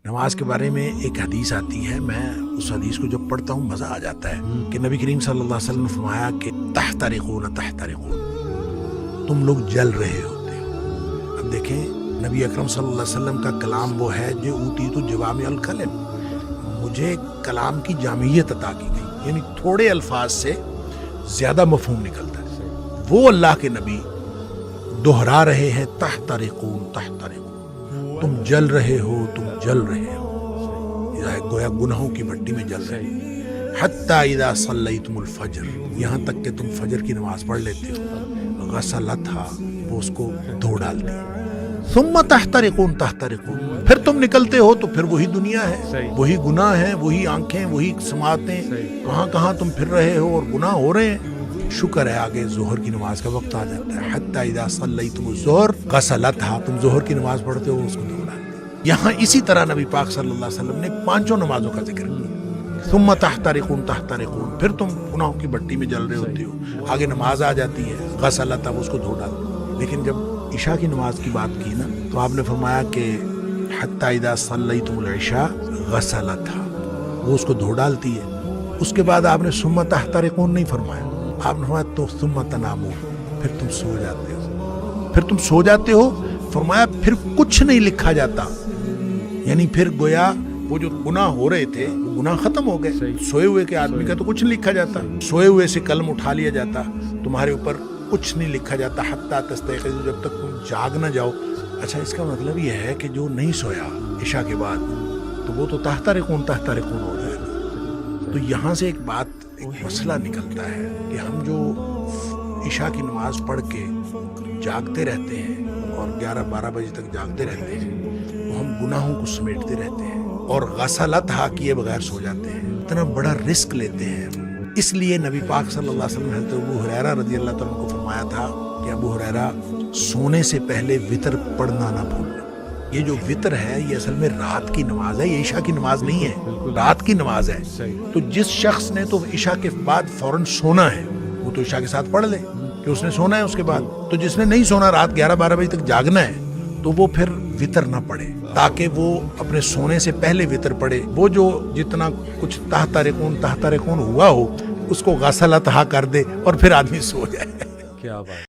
نماز کے بارے میں ایک حدیث آتی ہے، میں اس حدیث کو جب پڑھتا ہوں مزہ آ جاتا ہے کہ نبی کریم صلی اللہ علیہ وسلم نے فرمایا کہ تحترقون تحترقون، تم لوگ جل رہے ہوتے ہو۔ اب دیکھیں نبی اکرم صلی اللہ علیہ وسلم کا کلام وہ ہے جو اوتیت جوامع الکلم، مجھے کلام کی جامعیت عطا کی گئی، یعنی تھوڑے الفاظ سے زیادہ مفہوم نکلتا ہے۔ وہ اللہ کے نبی دہرا رہے ہیں تحترقون تحترقون، تم جل رہے ہو، تم جل رہے ہو، گویا گناہوں کی بھٹی میں جل رہے ہو۔ حتی اذا صلیتم الفجر، یہاں تک کہ تم فجر کی نماز پڑھ لیتے ہو، غسلتھا، وہ اس کو دھو ڈالتے ہیں۔ ثم تحترقون تحترقون، پھر تم نکلتے ہو تو پھر وہی دنیا ہے، وہی گناہ ہے، وہی آنکھیں، وہی سماعتیں، کہاں کہاں تم پھر رہے ہو اور گناہ ہو رہے ہیں۔ شکر ہے آگے ظہر کی نماز کا وقت آ جاتا ہے۔ حتی اذا صلیتم الظہر غسلتھا، تم ظہر کی نماز پڑھتے ہو، اس کو دھو ڈالتے ہیں۔ یہاں اسی طرح نبی پاک صلی اللہ علیہ وسلم نے پانچوں نمازوں کا ذکر کیا۔ ثم تحترقون تحترقون، پھر تم گناہوں کی بٹی میں جل رہے ہوتے ہو، آگے نماز آ جاتی ہے، غسلتھا، اس کو دھو ڈالتے ہیں۔ لیکن جب عشاء کی نماز کی بات کی نا تو آپ نے فرمایا کہ حتی اذا صلیتم العشاء غسلتھا، وہ اس کو دھو ڈالتی ہے۔ اس کے بعد آپ نے ثم تحترقون نہیں فرمایا، آپ نے فرمایا تو ثم تنامون، پھر تم سو جاتے ہو، پھر تم سو جاتے ہو۔ فرمایا پھر کچھ نہیں لکھا جاتا، یعنی پھر گویا وہ جو گناہ ہو رہے تھے وہ گناہ ختم ہو گئے۔ سوئے ہوئے کے آدمی کا تو کچھ نہیں لکھا جاتا، سوئے ہوئے سے قلم اٹھا لیا جاتا، تمہارے اوپر کچھ نہیں لکھا جاتا حتی تستيقظوا، جب تک تم جاگ نہ جاؤ۔ اچھا، اس کا مطلب یہ ہے کہ جو نہیں سویا عشاء کے بعد تو وہ تو تحترقون تحترقون ہو جائے گا۔ تو یہاں سے ایک بات، ایک مسئلہ نکلتا ہے کہ ہم جو عشاء کی نماز پڑھ کے جاگتے رہتے ہیں اور 11-12 بجے تک جاگتے رہتے ہیں، وہ ہم گناہوں کو سمیٹتے رہتے ہیں اور غسلتھا کیے بغیر سو جاتے ہیں، اتنا بڑا رسک لیتے ہیں۔ اس لیے نبی پاک صلی اللہ علیہ وسلم نے حضرت ابو ہریرہ رضی اللہ تعالیٰ عنہ کو فرمایا تھا کہ ابو ہریرہ سونے سے پہلے وتر پڑھنا نہ بھولنا۔ یہ جو وتر ہے یہ اصل میں رات کی نماز ہے، یہ عشاء کی نماز نہیں ہے، رات کی نماز ہے۔ تو جس شخص نے تو عشاء کے بعد فوراً سونا ہے وہ تو عشاء کے ساتھ پڑھ لے کہ اس نے سونا ہے اس کے بعد۔ تو جس نے نہیں سونا، رات 11-12 بجے تک جاگنا ہے، تو وہ پھر وتر نہ پڑھے، تاکہ وہ اپنے سونے سے پہلے وتر پڑھے۔ وہ جو جتنا کچھ تحترقون تحترقون ہوا ہو اس کو غسلتھا کر دے اور پھر آدمی سو جائے۔ کیا بات